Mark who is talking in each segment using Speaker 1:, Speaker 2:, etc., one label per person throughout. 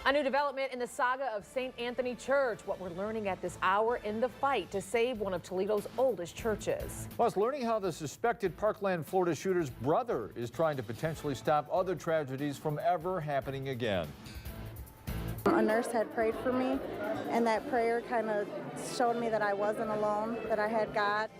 Speaker 1: A new development in the saga of St. Anthony Church, what we're learning at this hour in the fight to save one of Toledo's oldest churches.
Speaker 2: Plus, learning how the suspected Parkland, Florida shooter's brother is trying to potentially stop other tragedies from ever happening again.
Speaker 3: A nurse had prayed for me, and that prayer kind of showed me that I wasn't alone, that I had God.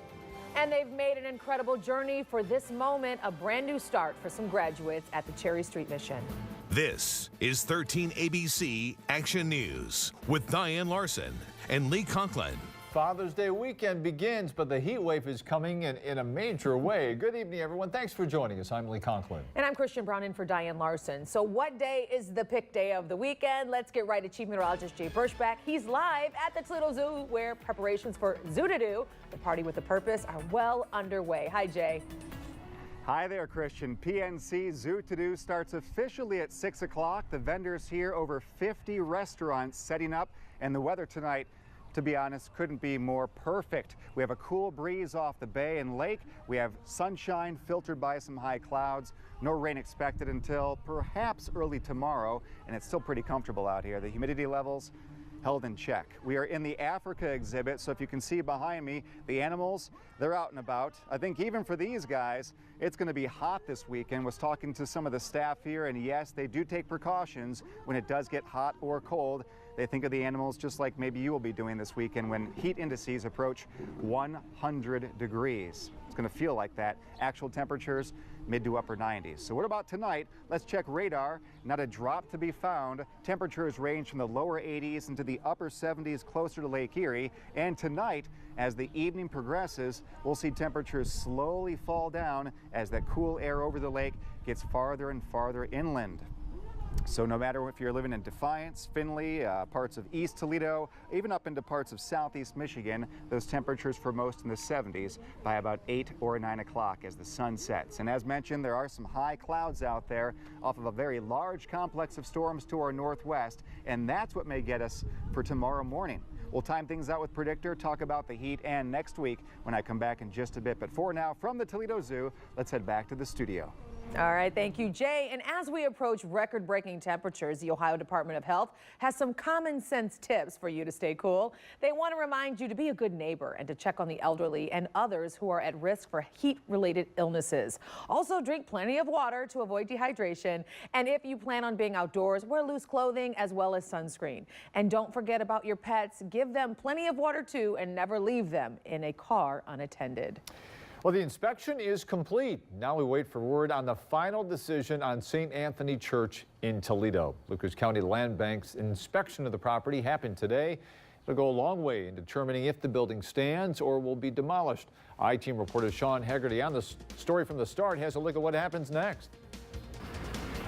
Speaker 1: And they've made an incredible journey for this moment, a brand new start for some graduates at the Cherry Street Mission.
Speaker 4: This is 13 ABC Action News with Diane Larson and Lee Conklin.
Speaker 2: Father's Day weekend begins, but the heat wave is coming in a major way. Good evening, everyone. Thanks for joining us. I'm Lee Conklin.
Speaker 1: And I'm Christian Brown in for Diane Larson. So what day is the pick day of the weekend? Let's get right to Chief Meteorologist Jay Burschback. He's live at the Toledo Zoo, where preparations for Zoo-to-Do, the party with a purpose, are well underway. Hi, Jay.
Speaker 5: Hi there, Christian. PNC Zoo-to-Do starts officially at 6 o'clock. The vendors here, over 50 restaurants setting up, and the weather tonight, to be honest, couldn't be more perfect. We have a cool breeze off the bay and lake. We have sunshine filtered by some high clouds. No rain expected until perhaps early tomorrow, and it's still pretty comfortable out here. The humidity levels held in check. We are in the Africa exhibit, so if you can see behind me, the animals, they're out and about. I think even for these guys, it's going to be hot this weekend. Was talking to some of the staff here, and yes, they do take precautions when it does get hot or cold. They think of the animals just like maybe you will be doing this weekend when heat indices approach 100 degrees. It's going to feel like that. Actual temperatures, mid to upper 90s. So what about tonight? Let's check radar. Not a drop to be found. Temperatures range from the lower 80s into the upper 70s closer to Lake Erie. And tonight, as the evening progresses, we'll see temperatures slowly fall down as that cool air over the lake gets farther and farther inland. So no matter if you're living in Defiance, Findlay, parts of East Toledo, even up into parts of Southeast Michigan, those temperatures for most in the 70s by about 8 or 9 o'clock as the sun sets. And as mentioned, there are some high clouds out there off of a very large complex of storms to our northwest, and that's what may get us for tomorrow morning. We'll time things out with Predictor, talk about the heat, and next week when I come back in just a bit. But for now, from the Toledo Zoo, let's head back to the studio.
Speaker 1: All right, thank you, Jay. And as we approach record-breaking temperatures, the Ohio Department of Health has some common sense tips for you to stay cool. They want to remind you to be a good neighbor and to check on the elderly and others who are at risk for heat-related illnesses. Also, drink plenty of water to avoid dehydration. And if you plan on being outdoors, wear loose clothing as well as sunscreen. And don't forget about your pets. Give them plenty of water, too, and never leave them in a car unattended.
Speaker 2: Well, the inspection is complete. Now we wait for word on the final decision on St. Anthony Church in Toledo. Lucas County Land Bank's inspection of the property happened today. It'll go a long way in determining if the building stands or will be demolished. I-Team reporter Sean Haggerty on the story from the start has a look at what happens next.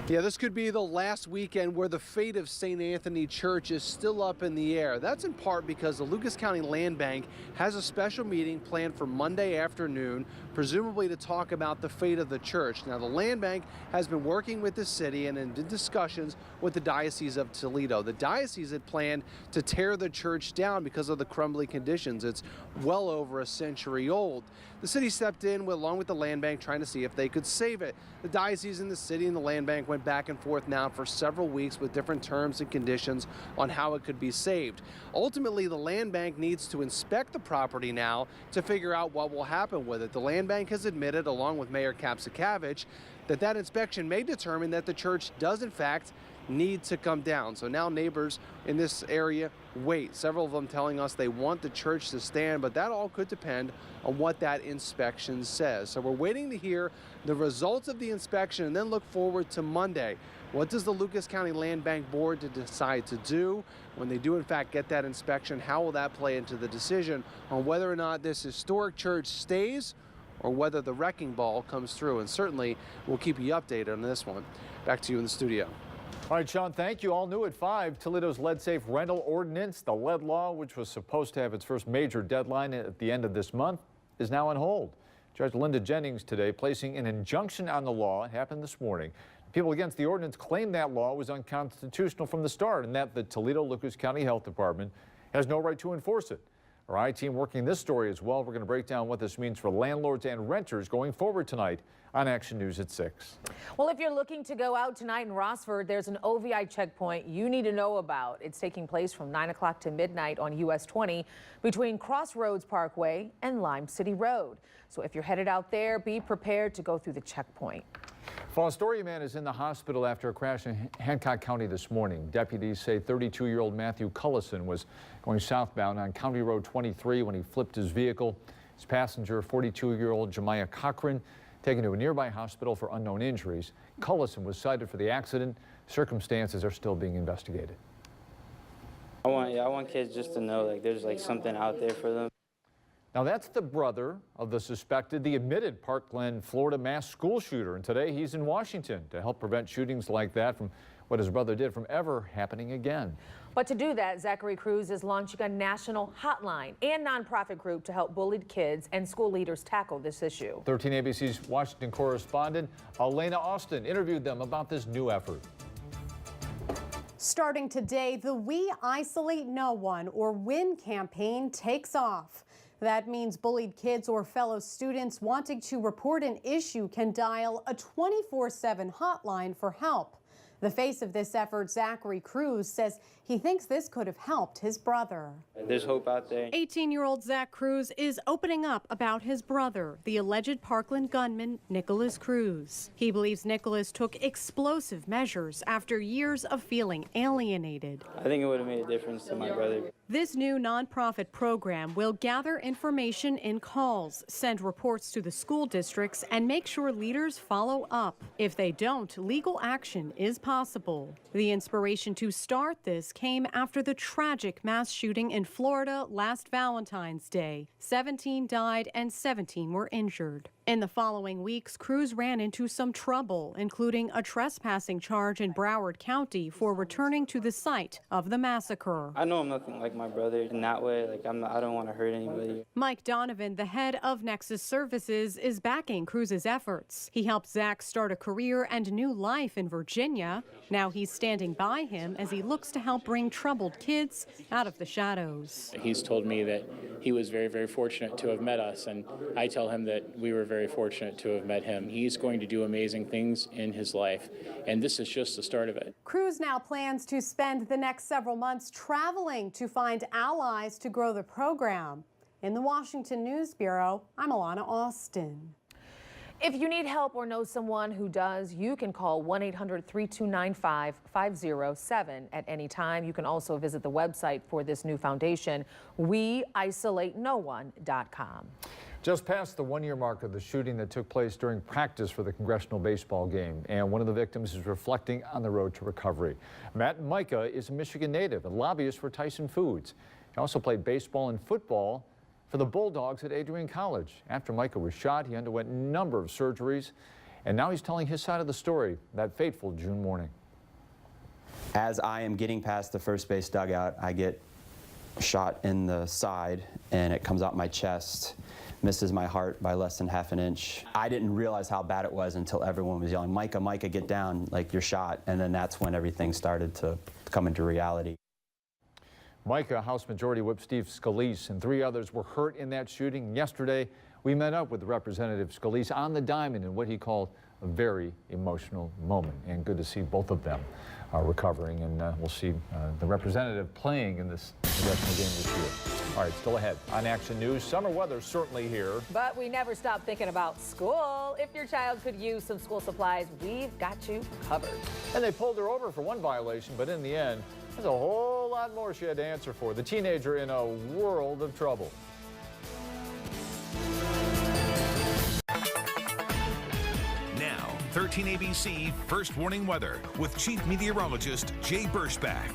Speaker 6: Yeah, this could be the last weekend where the fate of St. Anthony Church is still up in the air. That's in part because the Lucas County Land Bank has a special meeting planned for Monday afternoon, presumably to talk about the fate of the church. Now, the Land Bank has been working with the city and in discussions with the Diocese of Toledo. The diocese had planned to tear the church down because of the crumbly conditions. It's well over a century old. The city stepped in along with the Land Bank trying to see if they could save it. The diocese and the city and the Land Bank went back and forth now for several weeks with different terms and conditions on how it could be saved. Ultimately, the Land Bank needs to inspect the property now to figure out what will happen with it. The Land Bank has admitted, along with Mayor Kapsakavich, that that inspection may determine that the church does in fact need to come down. So now neighbors in this area wait. Several of them telling us they want the church to stand, but that all could depend on what that inspection says. So we're waiting to hear the results of the inspection and then look forward to Monday. What does the Lucas County Land Bank Board decide to do when they do in fact get that inspection? How will that play into the decision on whether or not this historic church stays or whether the wrecking ball comes through? And certainly we'll keep you updated on this one. Back to you in the studio.
Speaker 2: All right, Sean, thank you. All new at 5, Toledo's lead-safe rental ordinance, the lead law, which was supposed to have its first major deadline at the end of this month, is now on hold. Judge Linda Jennings today placing an injunction on the law. It happened this morning. People against the ordinance claim that law was unconstitutional from the start and that the Toledo Lucas County Health Department has no right to enforce it. Our I-team working this story as well. We're going to break down what this means for landlords and renters going forward tonight on Action News at 6.
Speaker 1: Well, if you're looking to go out tonight in Rossford, there's an OVI checkpoint you need to know about. It's taking place from 9 o'clock to midnight on US 20 between Crossroads Parkway and Lime City Road. So if you're headed out there, be prepared to go through the checkpoint.
Speaker 2: Fostoria man is in the hospital after a crash in Hancock County this morning. Deputies say 32-year-old Matthew Cullison was going southbound on County Road 23 when he flipped his vehicle. His passenger, 42-year-old Jemiah Cochran, taken to a nearby hospital for unknown injuries. Cullison was cited for the accident. Circumstances are still being investigated.
Speaker 7: I want kids just to know there's something out there for them.
Speaker 2: Now that's the brother of the admitted Parkland, Florida mass school shooter. And today he's in Washington to help prevent shootings like that from what his brother did from ever happening again.
Speaker 1: But to do that, Zachary Cruz is launching a national hotline and nonprofit group to help bullied kids and school leaders tackle this issue.
Speaker 2: 13 ABC's Washington correspondent Elena Austin interviewed them about this new effort.
Speaker 8: Starting today, the We Isolate No One, or WIN campaign takes off. That means bullied kids or fellow students wanting to report an issue can dial a 24/7 hotline for help. The face of this effort, Zachary Cruz, says he thinks this could have helped his brother.
Speaker 7: There's hope out there.
Speaker 8: 18-year-old Zach Cruz is opening up about his brother, the alleged Parkland gunman, Nicholas Cruz. He believes Nicholas took explosive measures after years of feeling alienated.
Speaker 7: I think it would have made a difference to my brother.
Speaker 8: This new nonprofit program will gather information in calls, send reports to the school districts, and make sure leaders follow up. If they don't, legal action is possible. The inspiration to start this came after the tragic mass shooting in Florida last Valentine's Day. 17 died and 17 were injured. In the following weeks, Cruz ran into some trouble, including a trespassing charge in Broward County for returning to the site of the massacre.
Speaker 7: I know I'm nothing like my brother in that way. I don't want to hurt anybody.
Speaker 8: Mike Donovan, the head of Nexus Services, is backing Cruz's efforts. He helped Zach start a career and new life in Virginia. Now he's standing by him as he looks to help bring troubled kids out of the shadows.
Speaker 9: He's told me that he was very, very fortunate to have met us, and I tell him that we were very fortunate to have met him. He's going to do amazing things in his life, and this is just the start of it.
Speaker 8: Cruz now plans to spend the next several months traveling to find allies to grow the program. In the Washington News Bureau, I'm Alana Austin.
Speaker 1: If you need help or know someone who does, you can call 1-800-3295-507 at any time. You can also visit the website for this new foundation, WeIsolateNoOne.com.
Speaker 2: Just past the one-year mark of the shooting that took place during practice for the congressional baseball game, and one of the victims is reflecting on the road to recovery. Matt Micah is a Michigan native and lobbyist for Tyson Foods. He also played baseball and football for the Bulldogs at Adrian College. After Micah was shot, he underwent a number of surgeries, and now he's telling his side of the story that fateful June morning.
Speaker 10: As I am getting past the first base dugout, I get shot in the side, and it comes out my chest, misses my heart by less than ½ inch. I didn't realize how bad it was until everyone was yelling, "Micah, Micah, get down, like you're shot." And then that's when everything started to come into reality.
Speaker 2: Micah, House Majority Whip Steve Scalise, and 3 others were hurt in that shooting. Yesterday, we met up with Representative Scalise on the diamond in what he called a very emotional moment. And good to see both of them are recovering, and we'll see the representative playing in this congressional game this year. All right, still ahead on Action News. Summer weather certainly here.
Speaker 1: But we never stop thinking about school. If your child could use some school supplies, we've got you covered.
Speaker 2: And they pulled her over for one violation, but in the end, there's a whole lot more she had to answer for. The teenager in a world of trouble.
Speaker 4: Now, 13 ABC First Warning Weather with Chief Meteorologist Jay Berschbach.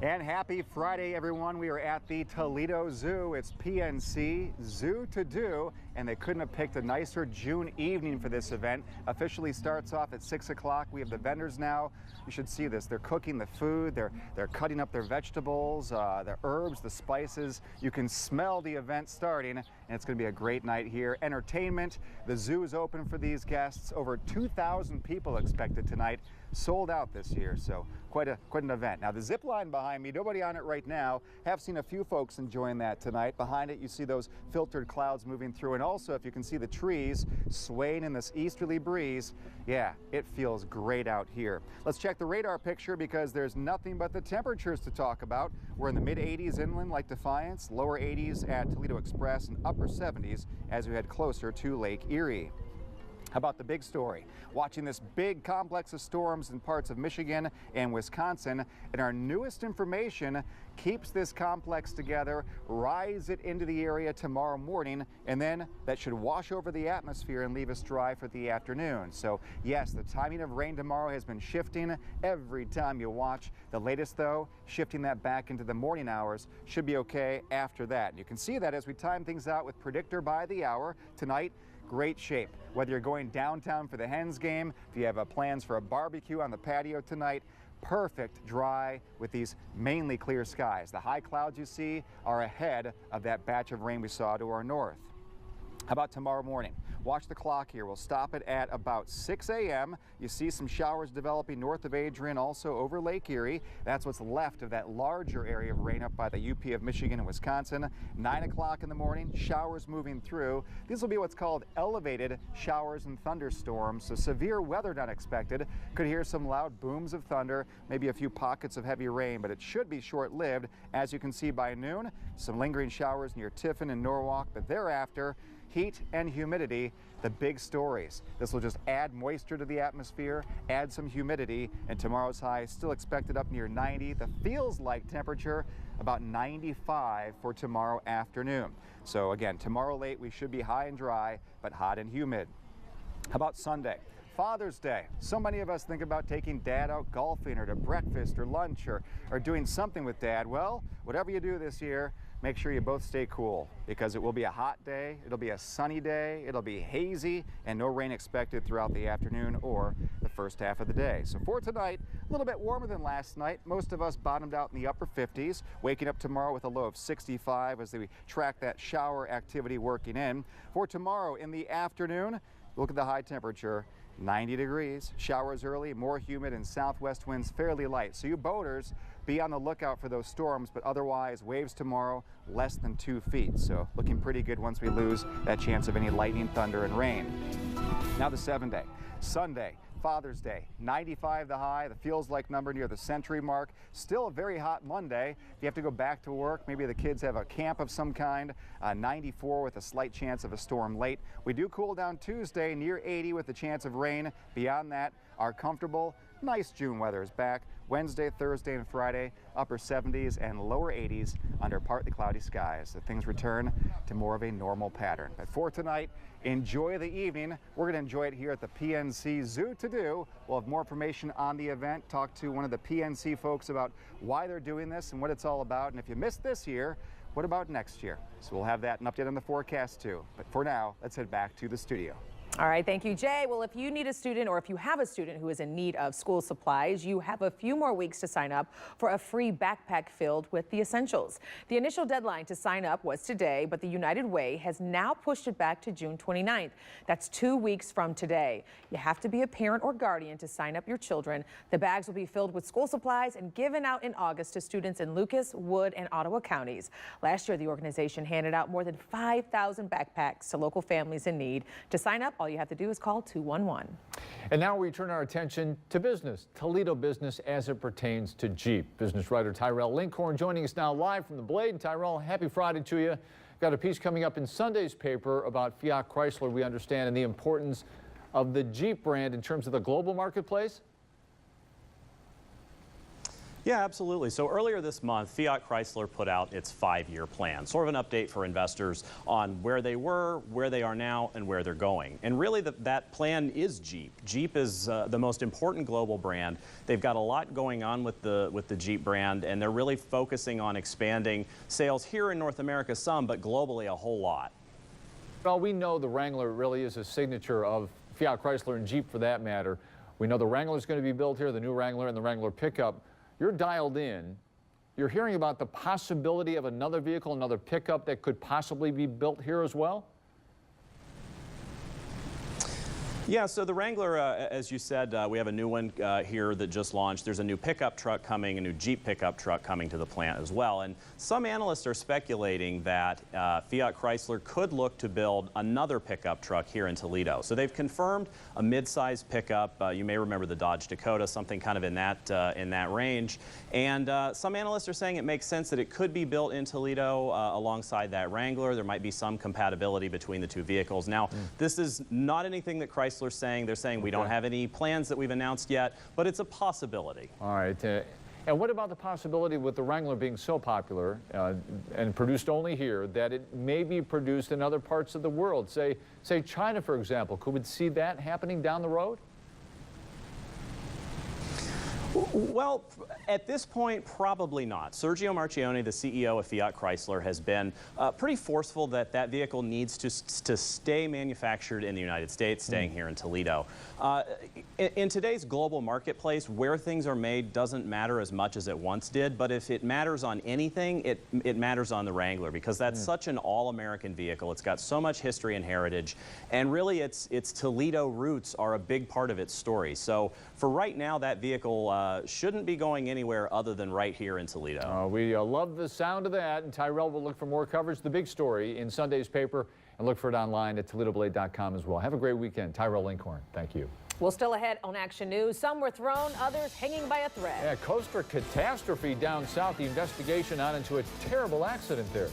Speaker 5: And happy Friday, everyone. We are at the Toledo Zoo. It's PNC Zoo to Do, and they couldn't have picked a nicer June evening for this event. Officially starts off at 6 o'clock. We have the vendors now. You should see this. They're cooking the food. They're cutting up their vegetables, the herbs, the spices. You can smell the event starting, and it's going to be a great night here. Entertainment. The zoo is open for these guests. Over 2,000 people expected tonight. sold out this year, so quite an event. Now the zip line behind me, nobody on it right now. Have seen a few folks enjoying that tonight. Behind it you see those filtered clouds moving through, and also if you can see the trees swaying in this easterly breeze, yeah, it feels great out here. Let's check the radar picture because there's nothing but the temperatures to talk about. We're in the mid 80s inland like Defiance, lower 80s at Toledo Express, and upper 70s as we head closer to Lake Erie. How about the big story? Watching this big complex of storms in parts of Michigan and Wisconsin, and our newest information keeps this complex together, rise it into the area tomorrow morning, and then that should wash over the atmosphere and leave us dry for the afternoon. So yes, the timing of rain tomorrow has been shifting every time you watch. The latest though, shifting that back into the morning hours, should be okay after that. And you can see that as we time things out with Predictor by the hour tonight. Great shape. Whether you're going downtown for the Hens game, if you have plans for a barbecue on the patio tonight, perfect dry with these mainly clear skies. The high clouds you see are ahead of that batch of rain we saw to our north. How about tomorrow morning? Watch the clock here. We'll stop it at about 6 a.m. You see some showers developing north of Adrian, also over Lake Erie. That's what's left of that larger area of rain up by the UP of Michigan and Wisconsin. 9 o'clock in the morning, showers moving through. These will be what's called elevated showers and thunderstorms, so severe weather not expected. Could hear some loud booms of thunder, maybe a few pockets of heavy rain, but it should be short-lived. As you can see by noon, some lingering showers near Tiffin and Norwalk, but thereafter, heat and humidity, the big stories. This will just add moisture to the atmosphere, add some humidity, and tomorrow's high is still expected up near 90. The feels like temperature about 95 for tomorrow afternoon. So again, tomorrow late we should be high and dry, but hot and humid. How about Sunday? Father's Day. So many of us think about taking Dad out golfing or to breakfast or lunch or doing something with Dad. Well, whatever you do this year, make sure you both stay cool because it will be a hot day, it'll be a sunny day, it'll be hazy, and no rain expected throughout the afternoon or the first half of the day. So for tonight, a little bit warmer than last night. Most of us bottomed out in the upper 50s, waking up tomorrow with a low of 65 as we track that shower activity working in. For tomorrow in the afternoon, look at the high temperature. 90 degrees, showers early, more humid, and southwest winds fairly light. So you boaters, be on the lookout for those storms, but otherwise waves tomorrow less than 2 feet. So looking pretty good once we lose that chance of any lightning, thunder, and rain. Now the 7-day. Sunday, Father's Day, 95 the high, the feels like number near the century mark. Still a very hot Monday. If you have to go back to work, maybe the kids have a camp of some kind, 94 with a slight chance of a storm late. We do cool down Tuesday, near 80 with a chance of rain. Beyond that, our comfortable, nice June weather is back. Wednesday, Thursday, and Friday, upper 70s and lower 80s under partly cloudy skies. So things return to more of a normal pattern. But for tonight, enjoy the evening. We're going to enjoy it here at the PNC Zoo to Do. We'll have more information on the event, talk to one of the PNC folks about why they're doing this and what it's all about. And if you missed this year, what about next year? So we'll have that and update on the forecast too. But for now, let's head back to the studio.
Speaker 1: All right, thank you, Jay. Well, if you need a student or if you have a student who is in need of school supplies, you have a few more weeks to sign up for a free backpack filled with the essentials. The initial deadline to sign up was today, but the United Way has now pushed it back to June 29th. That's 2 weeks from today. You have to be a parent or guardian to sign up your children. The bags will be filled with school supplies and given out in August to students in Lucas, Wood, and Ottawa counties. Last year, the organization handed out more than 5,000 backpacks to local families in need. To sign up, all you have to do is call 211.
Speaker 2: And now we turn our attention to business, Toledo business as it pertains to Jeep. Business writer Tyrell Linkhorn joining us now live from the Blade. And Tyrell, happy Friday to you. Got a piece coming up in Sunday's paper about Fiat Chrysler, we understand, and the importance of the Jeep brand in terms of the global marketplace.
Speaker 11: Yeah, absolutely. So earlier this month, Fiat Chrysler put out its 5-year plan, sort of an update for investors on where they were, where they are now, and where they're going. And really that plan is Jeep. Jeep is the most important global brand. They've got a lot going on with the Jeep brand, and they're really focusing on expanding sales here in North America some, but globally a whole lot.
Speaker 2: Well, we know the Wrangler really is a signature of Fiat Chrysler and Jeep for that matter. We know the Wrangler is going to be built here, the new Wrangler and the Wrangler pickup. You're dialed in. You're hearing about the possibility of another vehicle, another pickup that could possibly be built here as well?
Speaker 11: Yeah, so the Wrangler, as you said, we have a new one here that just launched. There's a new pickup truck coming, a new Jeep pickup truck coming to the plant as well. And some analysts are speculating that Fiat Chrysler could look to build another pickup truck here in Toledo. So they've confirmed a mid-size pickup. You may remember the Dodge Dakota, something kind of in that range. And some analysts are saying it makes sense that it could be built in Toledo alongside that Wrangler. There might be some compatibility between the two vehicles. Now, this is not anything that Chrysler's saying. They're saying we don't have any plans that we've announced yet, but it's a possibility.
Speaker 2: All right. And what about the possibility with the Wrangler being so popular and produced only here that it may be produced in other parts of the world? Say China, for example. Could we see that happening down the road?
Speaker 11: Well, at this point, probably not. Sergio Marchionne, the CEO of Fiat Chrysler, has been pretty forceful that that vehicle needs to stay manufactured in the United States, staying here in Toledo. In today's global marketplace, where things are made doesn't matter as much as it once did, but if it matters on anything, it matters on the Wrangler, because that's such an all-American vehicle. It's got so much history and heritage, and really its Toledo roots are a big part of its story. So for right now, that vehicle shouldn't be going anywhere other than right here in Toledo.
Speaker 2: We love the sound of that, and Tyrell will look for more coverage, the big story in Sunday's paper, and look for it online at ToledoBlade.com as well. Have a great weekend. Tyrell Linkhorn, thank you.
Speaker 1: Well, still ahead on Action News. Some were thrown, others hanging by a thread.
Speaker 2: Yeah, coaster catastrophe down south. The investigation on into a terrible accident there.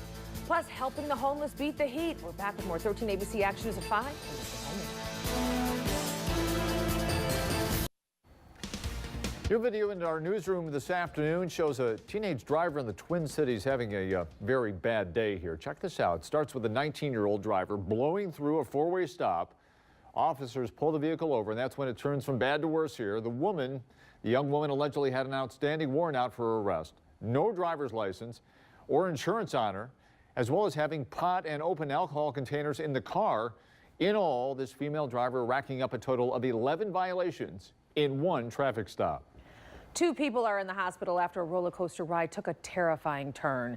Speaker 1: Plus, helping the homeless beat the heat. We're back with more 13 ABC Action News at 5.
Speaker 2: New video in our newsroom this afternoon shows a teenage driver in the Twin Cities having a very bad day here. Check this out. It starts with a 19-year-old driver blowing through a four-way stop. Officers pull the vehicle over, and that's when it turns from bad to worse here. The young woman allegedly had an outstanding warrant out for her arrest, no driver's license or insurance on her, as well as having pot and open alcohol containers in the car. In all, this female driver racking up a total of 11 violations in one traffic stop.
Speaker 1: 2 people are in the hospital after a roller coaster ride took a terrifying turn.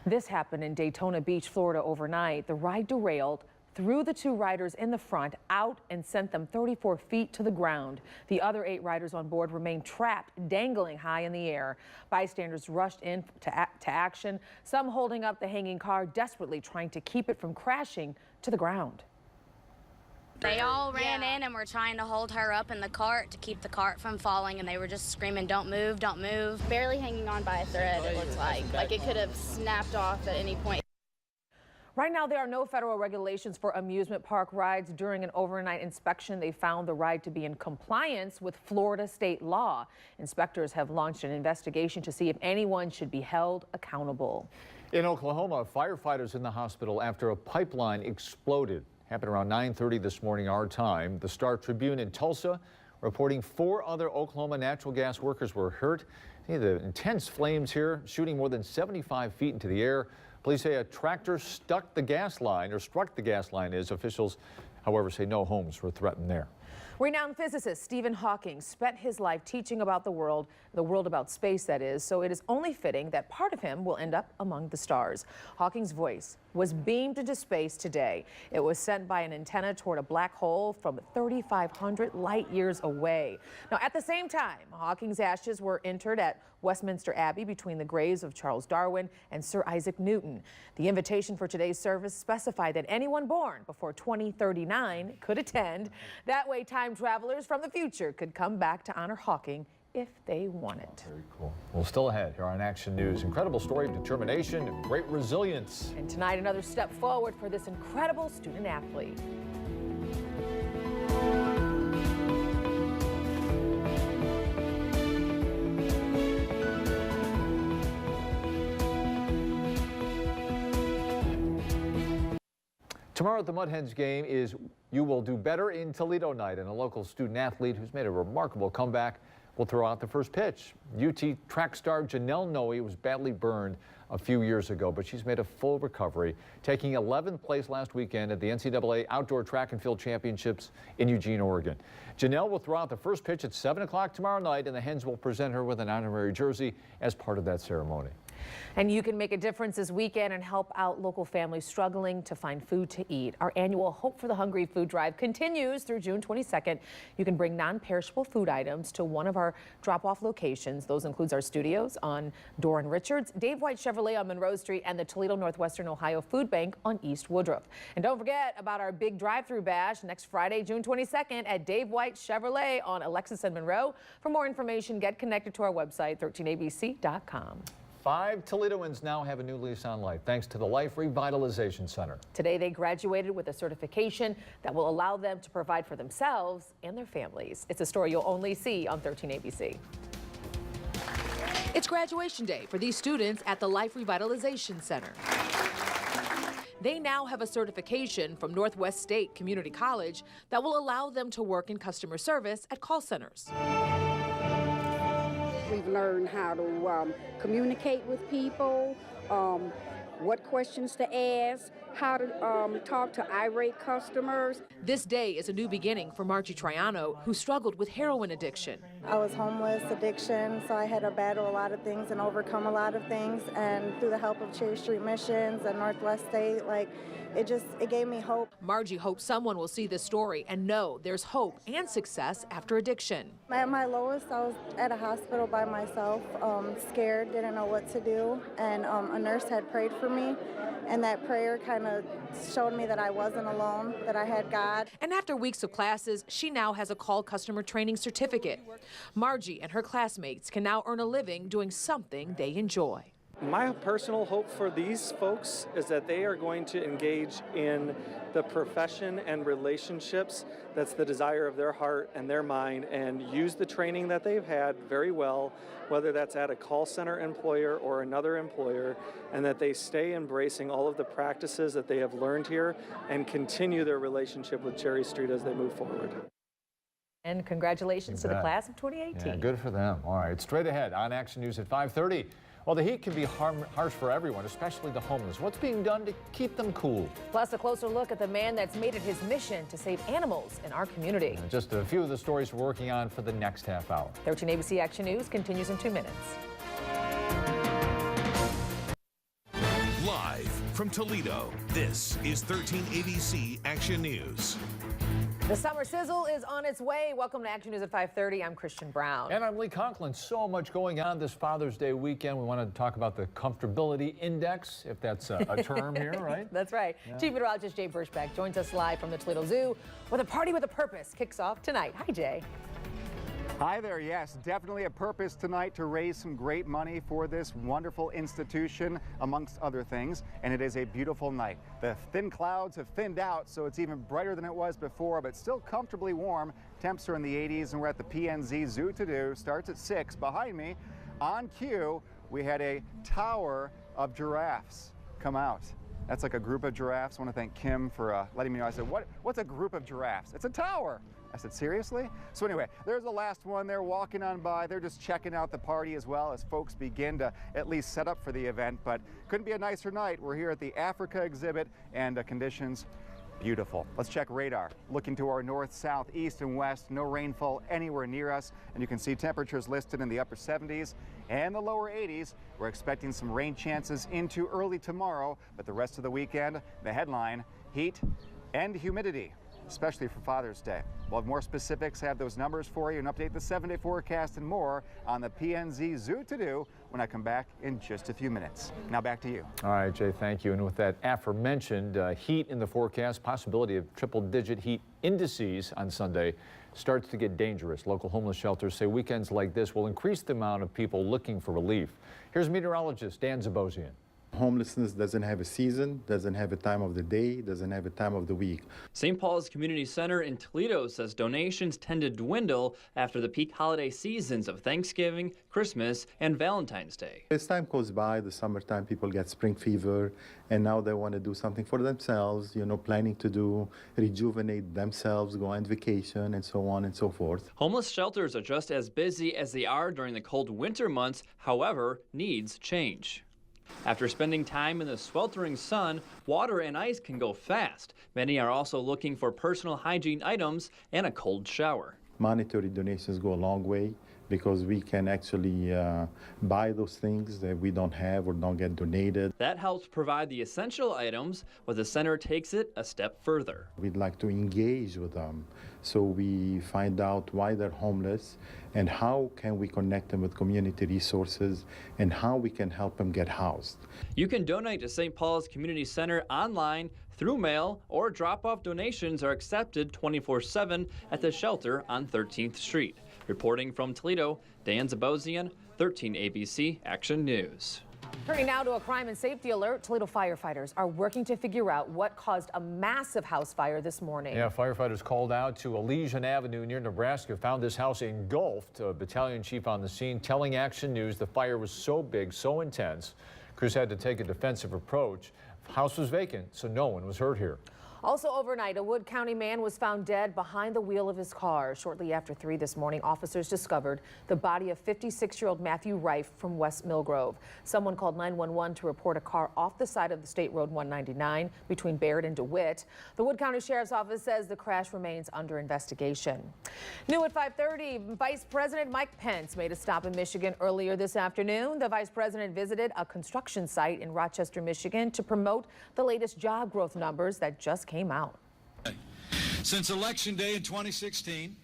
Speaker 1: This happened in Daytona Beach, Florida overnight. The ride derailed, threw the 2 riders in the front out and sent them 34 feet to the ground. The other 8 riders on board remained trapped, dangling high in the air. Bystanders rushed in to action, some holding up the hanging car, desperately trying to keep it from crashing to the ground.
Speaker 12: They all ran in and were trying to hold her up in the cart to keep the cart from falling, and they were just screaming, "Don't move, don't move."
Speaker 3: Barely hanging on by a thread, it looks like it could have snapped off at any point.
Speaker 1: Right now, there are no federal regulations for amusement park rides. During an overnight inspection, they found the ride to be in compliance with Florida state law. Inspectors have launched an investigation to see if anyone should be held accountable.
Speaker 2: In Oklahoma, firefighters in the hospital after a pipeline exploded. Happened around 9:30 this morning, our time. The Star Tribune in Tulsa reporting 4 other Oklahoma natural gas workers were hurt. See the intense flames here, shooting more than 75 feet into the air. Police say a tractor struck the gas line. Officials, however, say no homes were threatened there.
Speaker 1: Renowned physicist Stephen Hawking spent his life teaching about the world about space, that is, so it is only fitting that part of him will end up among the stars. Hawking's voice was beamed into space today. It was sent by an antenna toward a black hole from 3,500 light years away. Now, at the same time, Hawking's ashes were interred at Westminster Abbey between the graves of Charles Darwin and Sir Isaac Newton. The invitation for today's service specified that anyone born before 2039 could attend. That way, time travelers from the future could come back to honor Hawking if they want it.
Speaker 2: Very cool. Well, still ahead here on Action News. Incredible story of determination and great resilience.
Speaker 1: And tonight, another step forward for this incredible student athlete.
Speaker 2: Tomorrow at the Mud Hens game is You Will Do Better in Toledo night, and a local student athlete who's made a remarkable comeback will throw out the first pitch. UT track star Janelle Noe was badly burned a few years ago, but she's made a full recovery, taking 11th place last weekend at the NCAA Outdoor Track and Field Championships in Eugene, Oregon. Janelle will throw out the first pitch at 7 o'clock tomorrow night, and the Hens will present her with an honorary jersey as part of that ceremony.
Speaker 1: And you can make a difference this weekend and help out local families struggling to find food to eat. Our annual Hope for the Hungry food drive continues through June 22nd. You can bring non-perishable food items to one of our drop-off locations. Those includes our studios on Dorr and Richards, Dave White Chevrolet on Monroe Street, and the Toledo Northwestern Ohio Food Bank on East Woodruff. And don't forget about our big drive-through bash next Friday, June 22nd at Dave White Chevrolet on Alexis and Monroe. For more information, get connected to our website, 13abc.com.
Speaker 2: 5 Toledoans now have a new lease on life thanks to the Life Revitalization Center.
Speaker 1: Today they graduated with a certification that will allow them to provide for themselves and their families. It's a story you'll only see on 13ABC. It's graduation day for these students at the Life Revitalization Center. They now have a certification from Northwest State Community College that will allow them to work in customer service at call centers.
Speaker 13: We've learned how to communicate with people, what questions to ask, how to talk to irate customers.
Speaker 1: This day is a new beginning for Margie Triano, who struggled with heroin addiction.
Speaker 3: I was homeless, addiction, so I had to battle a lot of things and overcome a lot of things. And through the help of Cherry Street Missions and Northwest State, it gave me hope.
Speaker 1: Margie hopes someone will see this story and know there's hope and success after addiction.
Speaker 3: At my lowest, I was at a hospital by myself, scared, didn't know what to do, and a nurse had prayed for me, and that prayer kind of showed me that I wasn't alone, that I had God.
Speaker 1: And after weeks of classes, she now has a call customer training certificate. Margie and her classmates can now earn a living doing something they enjoy.
Speaker 14: My personal hope for these folks is that they are going to engage in the profession and relationships that's the desire of their heart and their mind, and use the training that they've had very well, whether that's at a call center employer or another employer, and that they stay embracing all of the practices that they have learned here and continue their relationship with Cherry Street as they move forward.
Speaker 1: And congratulations to the class of 2018.
Speaker 2: Yeah, good for them. All right, straight ahead on Action News at 5:30. Well, the heat can be harsh for everyone, especially the homeless. What's being done to keep them cool?
Speaker 1: Plus, a closer look at the man that's made it his mission to save animals in our community.
Speaker 2: And just a few of the stories we're working on for the next half hour.
Speaker 1: 13 ABC Action News continues in 2 minutes.
Speaker 4: Live from Toledo, this is 13 ABC Action News.
Speaker 1: The summer sizzle is on its way. Welcome to Action News at 5:30. I'm Christian Brown.
Speaker 2: And I'm Lee Conklin. So much going on this Father's Day weekend. We want to talk about the Comfortability Index, if that's a term here, right?
Speaker 1: That's right. Yeah. Chief Meteorologist Jay Burschbeck joins us live from the Toledo Zoo, where the Party with a Purpose kicks off tonight. Hi, Jay.
Speaker 5: Hi there. Yes, definitely a purpose tonight to raise some great money for this wonderful institution, amongst other things. And it is a beautiful night. The thin clouds have thinned out, so it's even brighter than it was before, but still comfortably warm. Temps are in the 80s, and we're at the PNZ Zoo to Do. Starts at 6. Behind me, on cue, we had a tower of giraffes come out. That's like a group of giraffes. I want to thank Kim for letting me know. I said, what's a group of giraffes? It's a tower. I said, seriously? So anyway, there's the last one. They're walking on by. They're just checking out the party as well as folks begin to at least set up for the event. But couldn't be a nicer night. We're here at the Africa exhibit, and conditions beautiful. Let's check radar. Looking to our north, south, east, and west. No rainfall anywhere near us. And you can see temperatures listed in the upper 70s and the lower 80s. We're expecting some rain chances into early tomorrow, but the rest of the weekend, the headline, heat and humidity, especially for Father's Day. We'll have more specifics, have those numbers for you, and update the 7-day forecast and more on the PNZ Zoo to Do when I come back in just a few minutes. Now back to you.
Speaker 2: All right, Jay, thank you. And with that aforementioned heat in the forecast, possibility of triple-digit heat indices on Sunday starts to get dangerous. Local homeless shelters say weekends like this will increase the amount of people looking for relief. Here's meteorologist Dan Zabosian.
Speaker 15: Homelessness doesn't have a season, doesn't have a time of the day, doesn't have a time of the week.
Speaker 16: St. Paul's Community Center in Toledo says donations tend to dwindle after the peak holiday seasons of Thanksgiving, Christmas, and Valentine's Day.
Speaker 15: As time goes by, the summertime, people get spring fever, and now they want to do something for themselves, planning to rejuvenate themselves, go on vacation, and so on and so forth.
Speaker 16: Homeless shelters are just as busy as they are during the cold winter months. However, needs change. After spending time in the sweltering sun, water and ice can go fast. Many are also looking for personal hygiene items and a cold shower.
Speaker 15: Monetary donations go a long way. because we can actually buy those things that we don't have or don't get donated.
Speaker 16: That helps provide the essential items, but the center takes it a step further.
Speaker 15: We'd like to engage with them, so we find out why they're homeless and how can we connect them with community resources and how we can help them get housed.
Speaker 16: You can donate to St. Paul's Community Center online, through mail, or drop-off donations are accepted 24/7 at the shelter on 13th Street. Reporting from Toledo, Dan Zabosian, 13 ABC Action News.
Speaker 1: Turning now to a crime and safety alert, Toledo firefighters are working to figure out what caused a massive house fire this morning.
Speaker 2: Yeah, firefighters called out to Elysian Avenue near Nebraska, found this house engulfed. A battalion chief on the scene telling Action News the fire was so big, so intense, crews had to take a defensive approach. The house was vacant, so no one was hurt here.
Speaker 1: Also overnight, a Wood County man was found dead behind the wheel of his car. Shortly after 3 this morning, officers discovered the body of 56-year-old Matthew Rife from West Millgrove. Someone called 911 to report a car off the side of the State Road 199 between Baird and DeWitt. The Wood County Sheriff's Office says the crash remains under investigation. New at 5:30, Vice President Mike Pence made a stop in Michigan earlier this afternoon. The Vice President visited a construction site in Rochester, Michigan to promote the latest job growth numbers that just came out.
Speaker 17: Since Election Day in 2016,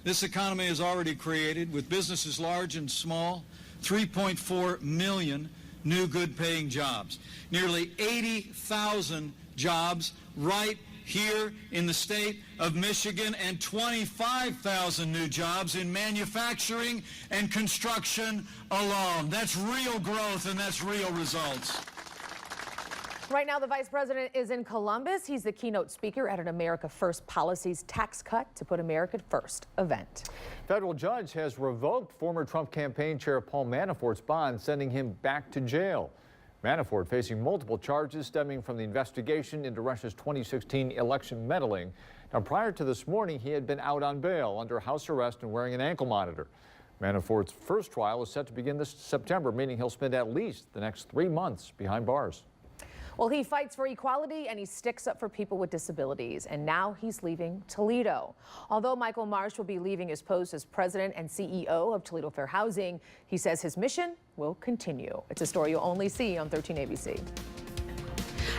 Speaker 17: this economy has already created, with businesses large and small, 3.4 million new good-paying jobs. Nearly 80,000 jobs right here in the state of Michigan, and 25,000 new jobs in manufacturing and construction alone. That's real growth and that's real results.
Speaker 1: Right now, the Vice President is in Columbus. He's the keynote speaker at an America First Policies Tax Cut to Put America First event.
Speaker 2: Federal judge has revoked former Trump campaign chair Paul Manafort's bond, sending him back to jail. Manafort facing multiple charges stemming from the investigation into Russia's 2016 election meddling. Now, prior to this morning, he had been out on bail under house arrest and wearing an ankle monitor. Manafort's first trial is set to begin this September, meaning he'll spend at least the next 3 months behind bars.
Speaker 1: Well, he fights for equality and he sticks up for people with disabilities. And now he's leaving Toledo. Although Michael Marsh will be leaving his post as president and CEO of Toledo Fair Housing, he says his mission will continue. It's a story you'll only see on 13 ABC.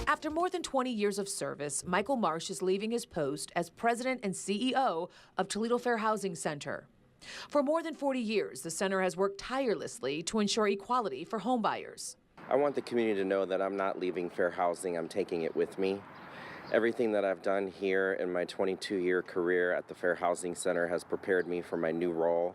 Speaker 1: After more than 20 years of service, Michael Marsh is leaving his post as president and CEO of Toledo Fair Housing Center. For more than 40 years, the center has worked tirelessly to ensure equality for homebuyers.
Speaker 18: I want the community to know that I'm not leaving Fair Housing, I'm taking it with me. Everything that I've done here in my 22-year career at the Fair Housing Center has prepared me for my new role.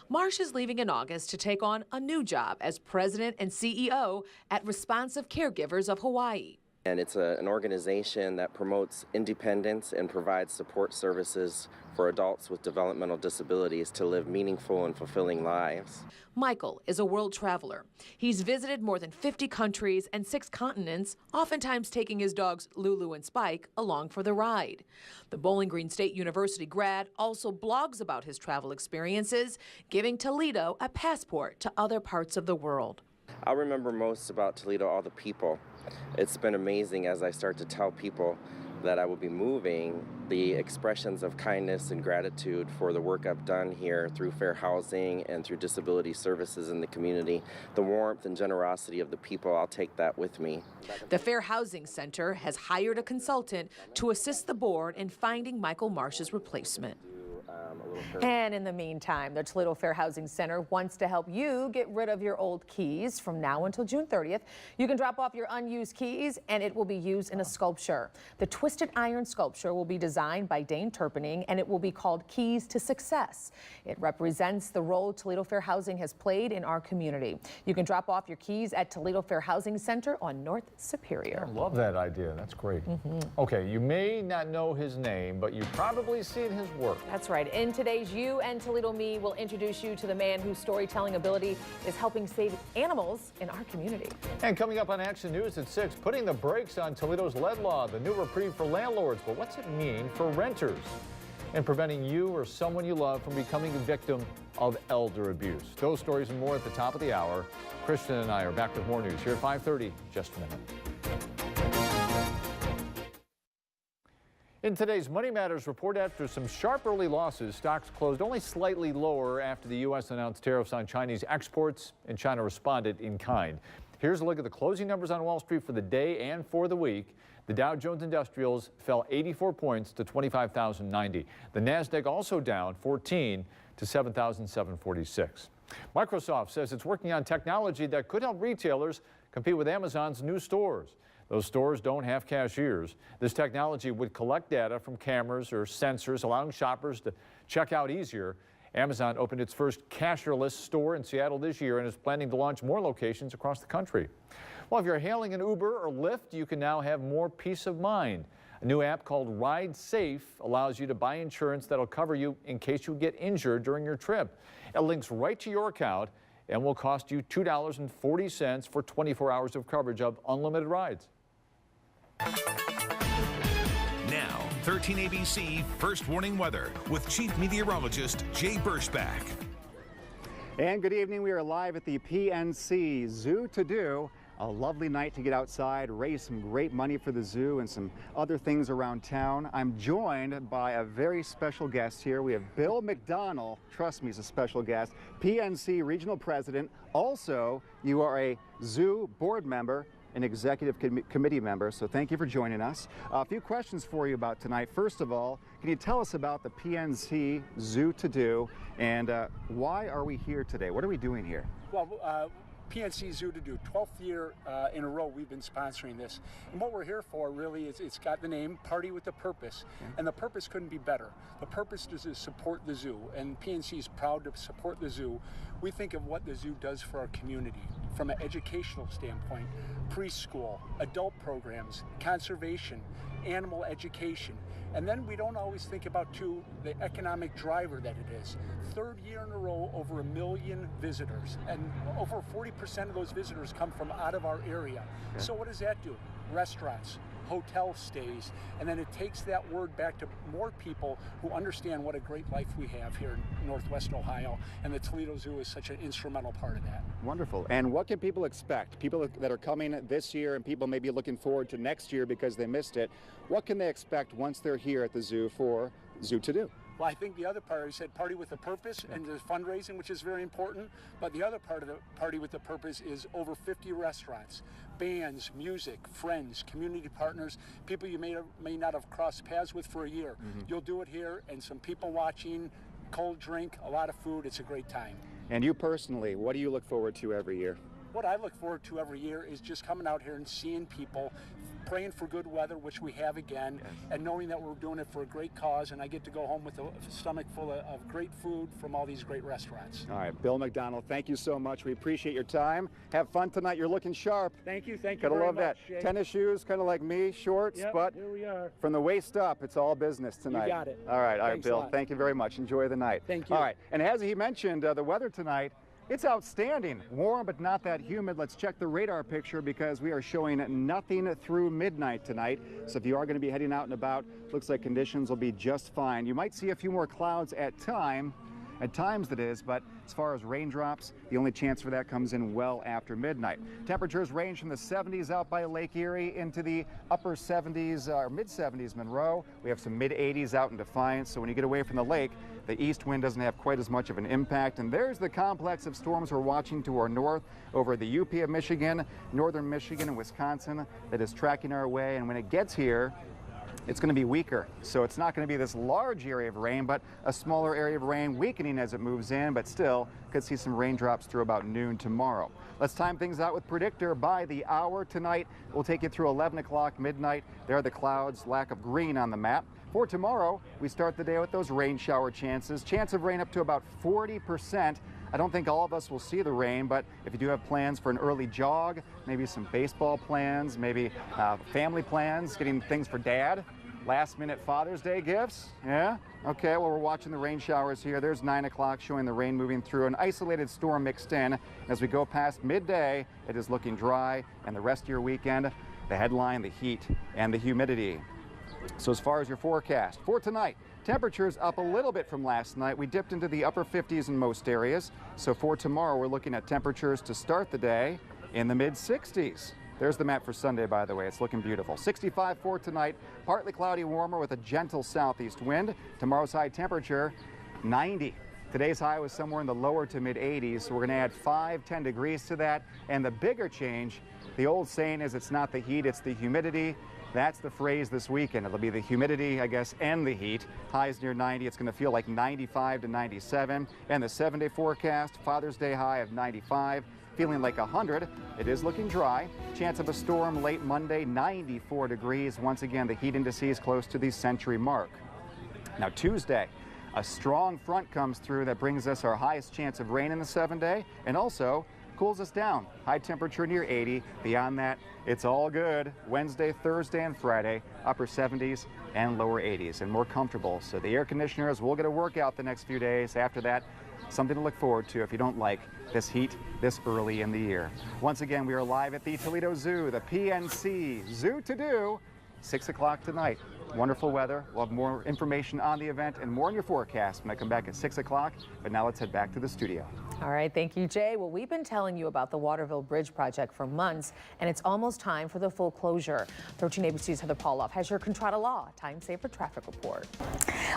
Speaker 1: Marsh is leaving in August to take on a new job as president and CEO at Responsive Caregivers of Hawaii.
Speaker 18: And it's an organization that promotes independence and provides support services for adults with developmental disabilities to live meaningful and fulfilling lives.
Speaker 1: Michael is a world traveler. He's visited more than 50 countries and 6 continents, oftentimes taking his dogs Lulu and Spike along for the ride. The Bowling Green State University grad also blogs about his travel experiences, giving Toledo a passport to other parts of the world.
Speaker 18: I'll remember most about Toledo all the people. It's been amazing as I start to tell people that I will be moving, the expressions of kindness and gratitude for the work I've done here through Fair Housing and through disability services in the community. The warmth and generosity of the people, I'll take that with me.
Speaker 1: The Fair Housing Center has hired a consultant to assist the board in finding Michael Marsh's replacement. And in the meantime, the Toledo Fair Housing Center wants to help you get rid of your old keys. From now until June 30th, you can drop off your unused keys and it will be used in a sculpture. The Twisted Iron sculpture will be designed by Dane Turpening and it will be called Keys to Success. It represents the role Toledo Fair Housing has played in our community. You can drop off your keys at Toledo Fair Housing Center on North Superior.
Speaker 2: I love that idea. That's great. Okay, you may not know his name, but you've probably seen his work.
Speaker 1: That's right. In today's You and Toledo Me, we'll introduce you to the man whose storytelling ability is helping save animals in our community.
Speaker 2: And coming up on Action News at 6, putting the brakes on Toledo's lead law, the new reprieve for landlords. But what's it mean for renters? And preventing you or someone you love from becoming a victim of elder abuse. Those stories and more at the top of the hour. Christian and I are back with more news here at 5:30. Just a minute. In today's Money Matters report, after some sharp early losses, stocks closed only slightly lower after the U.S. announced tariffs on Chinese exports, and China responded in kind. Here's a look at the closing numbers on Wall Street for the day and for the week. The Dow Jones Industrials fell 84 points to 25,090. The Nasdaq also down 14 to 7,746. Microsoft says it's working on technology that could help retailers compete with Amazon's new stores. Those stores don't have cashiers. This technology would collect data from cameras or sensors, allowing shoppers to check out easier. Amazon opened its first cashierless store in Seattle this year and is planning to launch more locations across the country. Well, if you're hailing an Uber or Lyft, you can now have more peace of mind. A new app called Ride Safe allows you to buy insurance that'll cover you in case you get injured during your trip. It links right to your account and will cost you $2.40 for 24 hours of coverage of unlimited rides.
Speaker 4: Now, 13 ABC First Warning Weather with Chief Meteorologist Jay Berschbach.
Speaker 5: And good evening. We are live at the PNC Zoo to Do. A lovely night to get outside, raise some great money for the zoo and some other things around town. I'm joined by a very special guest here. We have Bill McDonnell. Trust me, he's a special guest. PNC Regional President. Also, you are a zoo board member, an executive committee member, so thank you for joining us. A few questions for you about tonight. First of all, can you tell us about the PNC Zoo to Do and why are we here today? What are we doing here?
Speaker 19: Well, PNC Zoo to Do, 12th year in a row we've been sponsoring this. And what we're here for really is it's got the name Party with a Purpose. Okay. And the purpose couldn't be better. The purpose is to support the zoo, and PNC is proud to support the zoo. We think of what the zoo does for our community from an educational standpoint, preschool, adult programs, conservation, animal education. And then we don't always think about, too, the economic driver that it is. Third year in a row, over 1 million visitors. And over 40% of those visitors come from out of our area. Okay. So what does that do? Restaurants, hotel stays, and then it takes that word back to more people who understand what a great life we have here in Northwest Ohio, and the Toledo Zoo is such an instrumental part of that.
Speaker 5: Wonderful. And what can people expect? People that are coming this year and people may be looking forward to next year because they missed it. What can they expect once they're here at the zoo for Zoo to Do?
Speaker 19: Well, I think the other part, I said Party with a Purpose, and there's fundraising, which is very important. But the other part of the Party with a Purpose is over 50 restaurants, bands, music, friends, community partners, people you may not have crossed paths with for a year. Mm-hmm. You'll do it here, and some people watching, cold drink, a lot of food. It's a great time. And you personally, what do you look forward to every year? What I look forward to every year is just coming out here and seeing people, praying for good weather, which we have again, yes, and knowing that we're doing it for a great cause, and I get to go home with a stomach full of great food from all these great restaurants. All right, Bill McDonnell, thank you so much. We appreciate your time. Have fun tonight. You're looking sharp. Thank you. Thank you. Gotta love that. Jay. Tennis shoes, kind of like me, shorts, yep, but here we are. From the waist up, it's all business tonight. You got it. All right, Bill. Thank you very much. Enjoy the night. Thank you. All right, and as he mentioned, the weather tonight, it's outstanding. Warm, but not that humid. Let's check the radar picture because we are showing nothing through midnight tonight. So if you are going to be heading out and about, looks like conditions will be just fine. You might see a few more clouds at times that is, but as far as raindrops, the only chance for that comes in well after midnight. Temperatures range from the 70s out by Lake Erie into the upper 70s or mid 70s Monroe. We have some mid 80s out in Defiance. So when you get away from the lake, the east wind doesn't have quite as much of an impact. And there's the complex of storms we're watching to our north over the UP of Michigan, northern Michigan and Wisconsin that is tracking our way. And when it gets here, it's going to be weaker. So it's not going to be this large area of rain, but a smaller area of rain weakening as it moves in, but still could see some raindrops through about noon tomorrow. Let's time things out with Predictor by the hour tonight. We'll take you through 11 o'clock midnight. There are the clouds, lack of green on the map. For tomorrow, we start the day with those rain shower chances. Chance of rain up to about 40%. I don't think all of us will see the rain, but if you do have plans for an early jog, maybe some baseball plans, maybe family plans, getting things for dad, last-minute Father's Day gifts, yeah? Okay, well, we're watching the rain showers here. There's 9 o'clock showing the rain moving through, an isolated storm mixed in. As we go past midday, it is looking dry, and the rest of your weekend, the headline, the heat, and the humidity. So as far as your forecast, for tonight, temperatures up a little bit from last night. We dipped into the upper 50s in most areas. So for tomorrow, we're looking at temperatures to start the day in the mid 60s.
Speaker 5: There's the map for Sunday, by the way. It's looking beautiful. 65 for tonight, partly cloudy, warmer with a gentle southeast wind. Tomorrow's high temperature, 90. Today's high was somewhere in the lower to mid 80s, so we're going to add 5-10 degrees to that. And the bigger change, the old saying is it's not the heat, it's the humidity. That's the phrase this weekend. It'll be the humidity, I guess, and the heat. Highs near 90. It's going to feel like 95 to 97. And the 7-day forecast, Father's Day high of 95, feeling like 100. It is looking dry. Chance of a storm late Monday, 94 degrees. Once again, the heat indices close to the century mark. Now Tuesday, a strong front comes through that brings us our highest chance of rain in the 7-day, and also cools us down. High temperature near 80. Beyond that, it's all good. Wednesday, Thursday, and Friday, upper 70s and lower 80s, and more comfortable. So the air conditioners will get a workout the next few days. After that, something to look forward to if you don't like this heat this early in the year. Once again, we are live at the Toledo Zoo, the PNC Zoo to Do, 6 o'clock tonight. Wonderful weather. We'll have more information on the event and more in your forecast when I come back at 6 o'clock. But now let's head back to the studio.
Speaker 1: All right, thank you, Jay. Well, we've been telling you about the Waterville Bridge project for months, and it's almost time for the full closure. 13 ABC's Heather Pauloff has your Contrada Law Time Saver Traffic Report.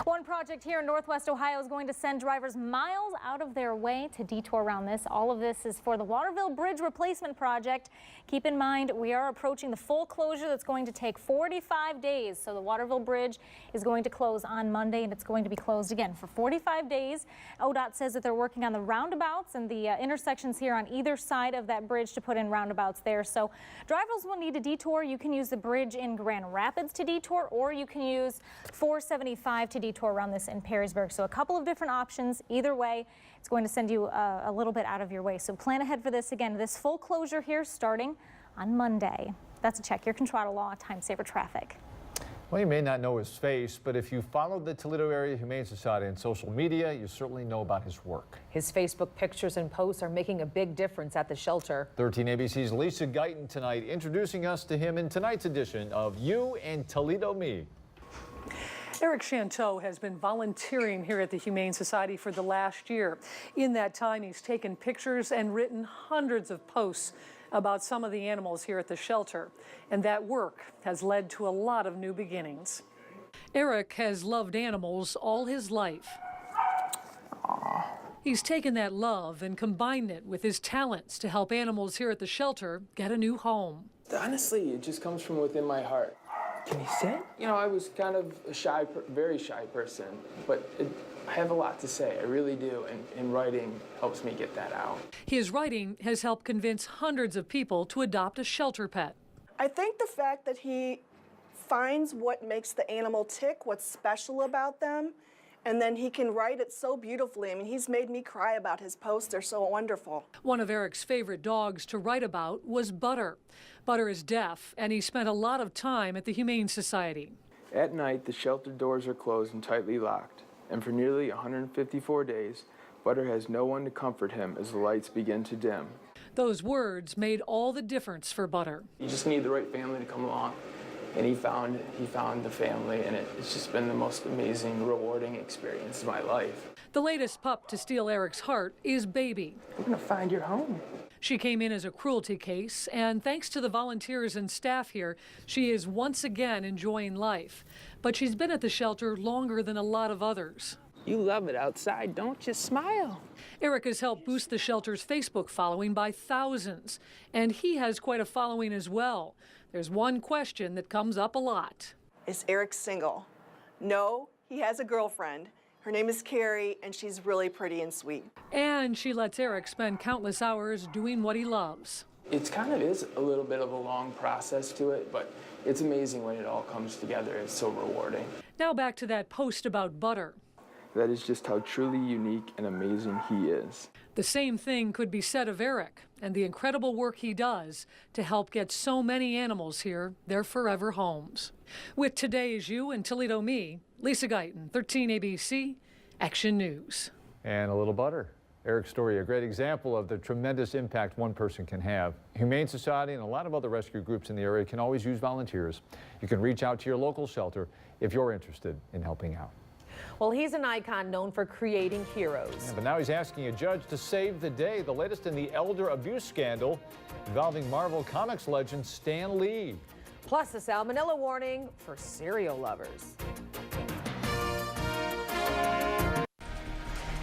Speaker 20: One project here in Northwest Ohio is going to send drivers miles out of their way to detour around this. All of this is for the Waterville Bridge Replacement Project. Keep in mind, we are approaching the full closure that's going to take 45 days. So the Waterville Bridge is going to close on Monday, and it's going to be closed again for 45 days. ODOT says that they're working on the roundabouts and the intersections here on either side of that bridge to put in roundabouts there. So drivers will need to detour. You can use the bridge in Grand Rapids to detour, or you can use 475 to detour around this in Perrysburg. So a couple of different options. Either way, it's going to send you a little bit out of your way. So plan ahead for this. Again, this full closure here starting on Monday. That's a Check Your Contrada Law Time Saver Traffic.
Speaker 2: Well, you may not know his face, but if you follow the Toledo Area Humane Society on social media, you certainly know about his work.
Speaker 1: His Facebook pictures and posts are making a big difference at the shelter.
Speaker 2: 13 ABC's Lisa Guyton tonight introducing us to him in tonight's edition of You and Toledo Me.
Speaker 21: Eric Chanteau has been volunteering here at the Humane Society for the last year. In that time, he's taken pictures and written hundreds of posts about some of the animals here at the shelter. And that work has led to a lot of new beginnings. Eric has loved animals all his life.
Speaker 22: Aww.
Speaker 21: He's taken that love and combined it with his talents to help animals here at the shelter get a new home.
Speaker 22: Honestly, it just comes from within my heart. Can you sit? You know, I was kind of a very shy person, but I have a lot to say, I really do, and writing helps me get that out.
Speaker 21: His writing has helped convince hundreds of people to adopt a shelter pet.
Speaker 23: I think the fact that he finds what makes the animal tick, what's special about them, and then he can write it so beautifully. I mean, he's made me cry about his posts. They're so wonderful.
Speaker 21: One of Eric's favorite dogs to write about was Butter. Butter is deaf, and he spent a lot of time at the Humane Society.
Speaker 22: At night, the shelter doors are closed and tightly locked, and for nearly 154 days, Butter has no one to comfort him as the lights begin to dim.
Speaker 21: Those words made all the difference for Butter.
Speaker 22: You just need the right family to come along. And he found the family, and it's just been the most amazing, rewarding experience of my life.
Speaker 21: The latest pup to steal Eric's heart is Baby.
Speaker 22: We're gonna find your home.
Speaker 21: She came in as a cruelty case, and thanks to the volunteers and staff here, she is once again enjoying life. But she's been at the shelter longer than a lot of others.
Speaker 22: You love it outside, don't you? Smile.
Speaker 21: Eric has helped boost the shelter's Facebook following by thousands, and he has quite a following as well. There's one question that comes up a lot.
Speaker 23: Is Eric single? No, he has a girlfriend. Her name is Carrie, and she's really pretty and sweet.
Speaker 21: And she lets Eric spend countless hours doing what he loves.
Speaker 22: It kind of is a little bit of a long process to it, but it's amazing when it all comes together. It's so rewarding.
Speaker 21: Now back to that post about Butter.
Speaker 22: That is just how truly unique and amazing he is.
Speaker 21: The same thing could be said of Eric and the incredible work he does to help get so many animals here their forever homes. With today's You and Toledo Me, Lisa Guyton, 13 ABC, Action News.
Speaker 2: And a little Butter. Eric's story, a great example of the tremendous impact one person can have. Humane Society and a lot of other rescue groups in the area can always use volunteers. You can reach out to your local shelter if you're interested in helping out.
Speaker 1: Well, he's an icon known for creating heroes.
Speaker 2: Yeah, but now he's asking a judge to save the day. The latest in the elder abuse scandal involving Marvel Comics legend Stan Lee.
Speaker 1: Plus, a salmonella warning for cereal lovers.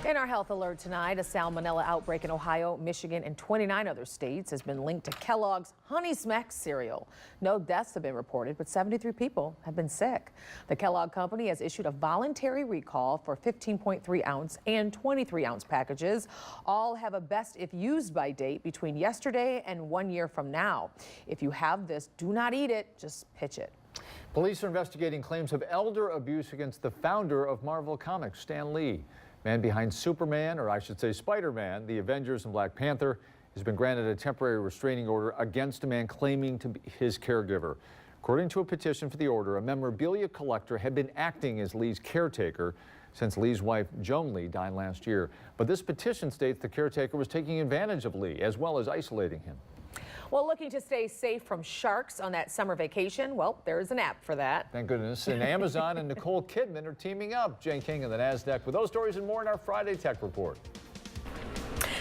Speaker 1: In our health alert tonight, a salmonella outbreak in Ohio, Michigan, and 29 other states has been linked to Kellogg's Honey Smacks cereal. No deaths have been reported, but 73 people have been sick. The Kellogg company has issued a voluntary recall for 15.3 ounce and 23 ounce packages. All have a best if used by date between yesterday and 1 year from now. If you have this, do not eat it, just pitch it.
Speaker 2: Police are investigating claims of elder abuse against the founder of Marvel Comics, Stan Lee. Man behind Superman, or I should say Spider-Man, the Avengers, and Black Panther, has been granted a temporary restraining order against a man claiming to be his caregiver. According to a petition for the order, a memorabilia collector had been acting as Lee's caretaker since Lee's wife, Joan Lee, died last year. But this petition states the caretaker was taking advantage of Lee, as well as isolating him.
Speaker 1: Well, looking to stay safe from sharks on that summer vacation? Well, there's an app for that.
Speaker 2: Thank goodness. And Amazon and Nicole Kidman are teaming up. Jen King and the NASDAQ with those stories and more in our Friday Tech Report.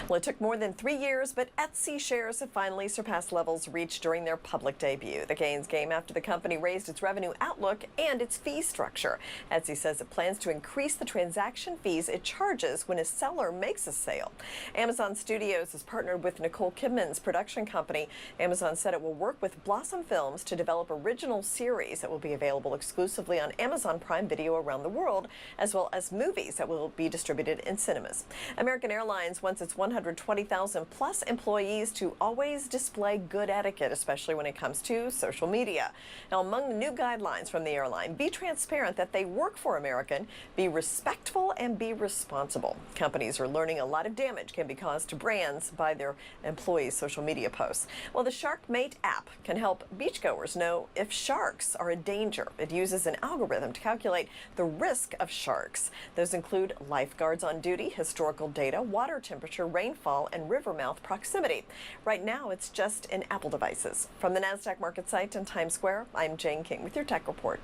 Speaker 6: Well, it took more than 3 years, but Etsy shares have finally surpassed levels reached during their public debut. The gains came after the company raised its revenue outlook and its fee structure. Etsy says it plans to increase the transaction fees it charges when a seller makes a sale. Amazon Studios has partnered with Nicole Kidman's production company. Amazon said it will work with Blossom Films to develop original series that will be available exclusively on Amazon Prime Video around the world, as well as movies that will be distributed in cinemas. American Airlines wants its 120,000 plus employees to always display good etiquette, especially when it comes to social media. Now, among the new guidelines from the airline, be transparent that they work for American, be respectful, and be responsible. Companies are learning a lot of damage can be caused to brands by their employees' social media posts. Well, the SharkMate app can help beachgoers know if sharks are a danger. It uses an algorithm to calculate the risk of sharks. Those include lifeguards on duty, historical data, water temperature, rainfall, and river mouth proximity. Right now, it's just in Apple devices. From the NASDAQ market site in Times Square, I'm Jane King with your Tech Report.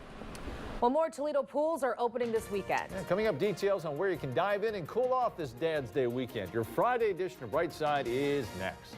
Speaker 1: Well, more Toledo pools are opening this weekend.
Speaker 2: And coming up, details on where you can dive in and cool off this Dad's Day weekend. Your Friday edition of Right Side is next.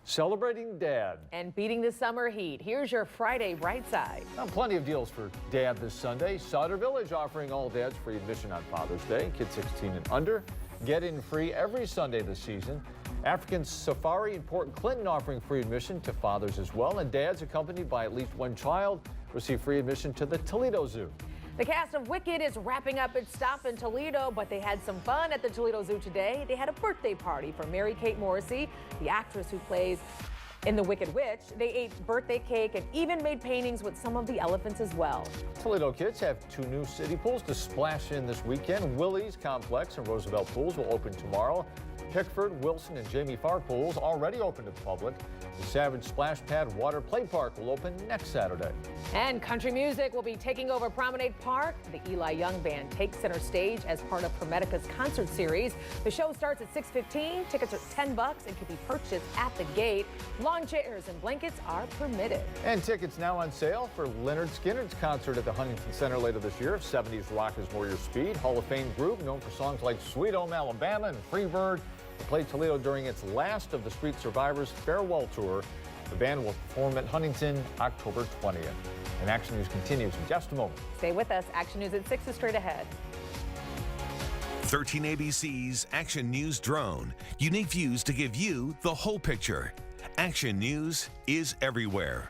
Speaker 2: Celebrating Dad.
Speaker 1: And beating the summer heat. Here's your Friday Right Side.
Speaker 2: Now, plenty of deals for Dad this Sunday. Sauter Village offering all dads free admission on Father's Day. Kids 16 and under get in free every Sunday this season. African Safari in Port Clinton offering free admission to fathers as well. And dads accompanied by at least one child receive free admission to the Toledo Zoo.
Speaker 1: The cast of Wicked is wrapping up its stop in Toledo, but they had some fun at the Toledo Zoo today. They had a birthday party for Mary-Kate Morrissey, the actress who plays in The Wicked Witch. They ate birthday cake and even made paintings with some of the elephants as well.
Speaker 2: Toledo kids have 2 new city pools to splash in this weekend. Willie's Complex and Roosevelt pools will open tomorrow. Pickford, Wilson, and Jamie Farr pools already open to the public. The Savage Splash Pad Water Play Park will open next Saturday.
Speaker 1: And country music will be taking over Promenade Park. The Eli Young Band takes center stage as part of Promedica's concert series. The show starts at 6:15. Tickets are $10 and can be purchased at the gate. Lawn chairs and blankets are permitted.
Speaker 2: And tickets now on sale for Leonard Skinner's concert at the Huntington Center later this year. 70s rock is more your speed. Hall of Fame group known for songs like Sweet Home Alabama and Freebird. They played Toledo during its last of the Street Survivors farewell tour. The band will perform at Huntington October 20th. And Action News continues in just a moment.
Speaker 1: Stay with us. Action News at 6 is straight ahead.
Speaker 4: 13 ABC's Action News Drone. Unique views to give you the whole picture. Action News is everywhere.